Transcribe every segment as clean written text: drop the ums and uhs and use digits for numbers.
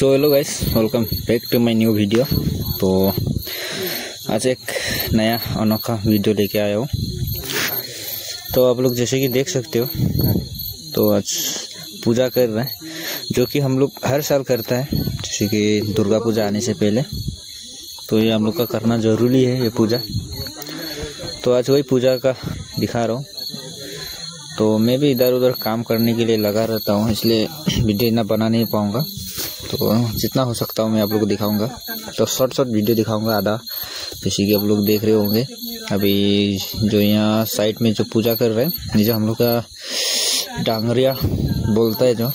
So hello guys, welcome back to my new video. तो आज एक नया अनोखा वीडियो लेके आया हूँ। तो आप लोग जैसे कि देख सकते हो, तो आज पूजा कर रहे हैं, जो कि हम लोग हर साल करता है, जैसे कि दुर्गा पूजा आने से पहले। तो ये हम लोग का करना जरूरी है, ये पूजा। तो आज वही पूजा का दिखा रहा हूँ। तो मैं भी इधर उधर काम करने के लिए लगा रहता हूँ, इसलिए वीडियो इतना बना नहीं पाऊँगा। तो जितना हो सकता हूँ मैं आप लोग को दिखाऊंगा। तो शॉर्ट वीडियो दिखाऊंगा आधा, जैसे कि आप लोग देख रहे होंगे। अभी जो यहाँ साइड में जो पूजा कर रहे हैं, ये जो हम लोग का डांगरिया बोलता है जो,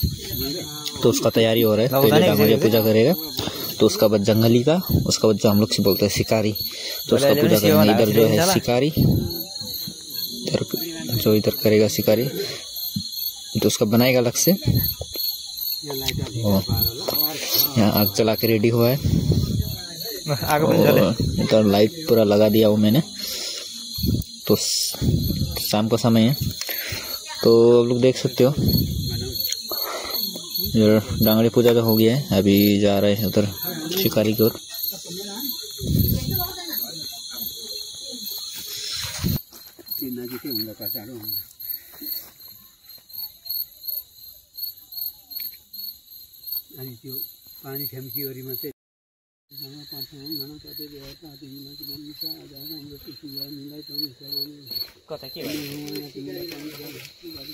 तो उसका तैयारी हो रहा है। पहले डांगरिया पूजा करेगा, तो उसका बाद जंगली का, उसका बाद जो हम लोग से बोलते हैं शिकारी, तो उसका पूजा करेंगे। इधर जो है शिकारी, जो इधर करेगा शिकारी, तो उसका बनाएगा अलग से। यहाँ आग जला के रेडी हुआ है, इधर लाइट पूरा लगा दिया हूँ मैंने। तो शाम का समय है, तो आप लोग देख सकते हो डांगरी पूजा तो हो गया है। अभी जा रहे हैं उधर शिकारी की ओर। अनि त्यो पानी ठेम्कीवरी मात्रै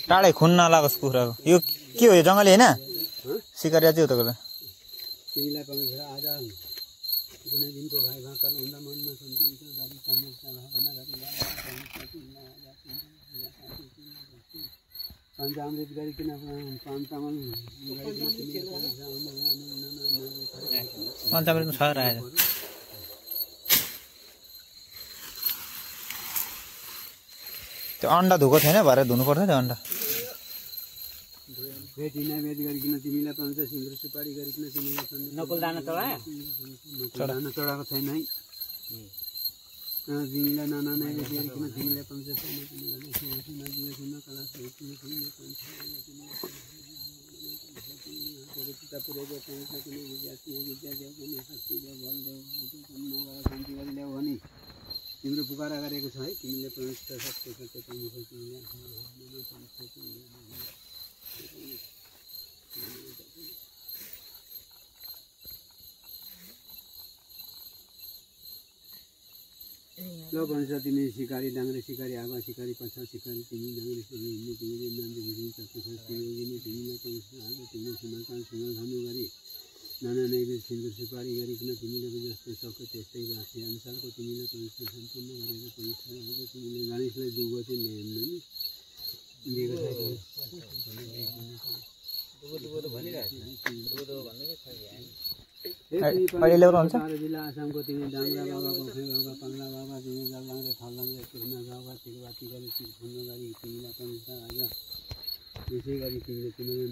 टाढै खुन नलागोस् कुखुराको। यो के हो, यो जङ्गली होइन? सिकारिया चाहिँ हो तपाईँलाई। तिमीलाई परमेश्वर आज कुनै दिनको भाइ भाकल हुँदा मनमा सन्ति गाडी पञ्चामृत गरिकन पान्तमल पञ्चामृत छ राखेको। त्यो अन्डा धुको छैन, भएर धुनु पर्छ त्यो अन्डा। भेटिन भेट गरिकन तिमीलाई पाउँछ, सिन्दुर सुपारी गरिकन तिमीलाई पाउँछ। नकुल दाना चढायो? नकुल दाना चढाएको छैन है। तिमीलाई नाना नै गरिकन तिमीलाई पाउँछ। तिम्रो पुकारा गरेको छ है, तिमीले परमेश्वर सत्य सत्य पाउनु तिमीले लो भन्छ। तिमी शिकारी डाङ्रे शिकारी आगा शिकारी पछा शिकारी तिमी डाङ्रे शिकारी हिँड्ने तिमीले नाम दिने तिमीलाई तिमीले समाचार सुनाउनु गरी नाना नैवेद सिन्दुर सुपारी गरिकन तिमीले जस्तो सक्यो त्यस्तै भाषी अनुसारको तिमीलाई परमेश्वर सम्पन्न गरेर परमेश्वर आएको तिमीले गणेशलाई दुगो चाहिँ ल्याएन जिल्ला आसामको तिमी डाङ्रा बाबा गोखे बाबा पङ्ला बाबा तिमी जलडाङ्रे थलडाङ्रे कृष्ण बाबा तिरबाती गरी फुल्न गरी तिमीलाई परमेश्वर आज यसै गरी तिमीले तिमीले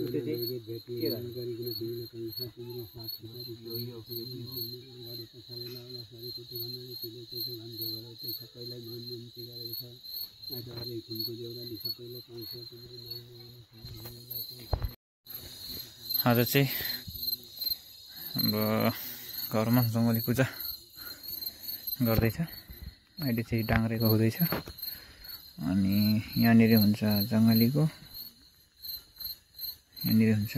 भेटी गरिकन तिमीले परमेश्वर तिम्रो साथ गरे पछाडि लासरी कुटी भन्नाले तिमीले त्यसो भन्थ्यो गरेर त्यो सबैलाई मन निम्ति गरेको छ। आज हरेक खुनको देउराली सबैलाई पाउँछ तिम्रो नाम। आज चाहिँ हाम्रो घरमा जङ्गली पूजा गर्दैछ। अहिले चाहिँ डाङ्रेको हुँदैछ, अनि यहाँनिर हुन्छ जङ्गलीको, यहाँनिर हुन्छ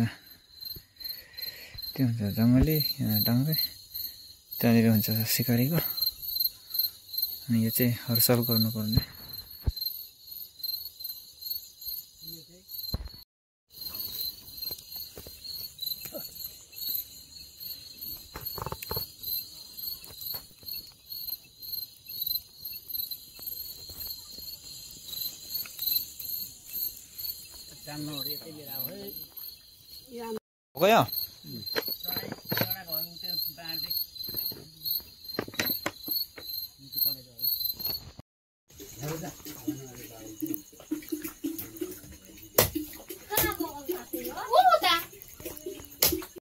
त्यो हुन्छ जङ्गली, यहाँ डाङ्रे, त्यहाँनिर हुन्छ सिकारीको। अनि यो चाहिँ हर साल गर्नुपर्ने। गयो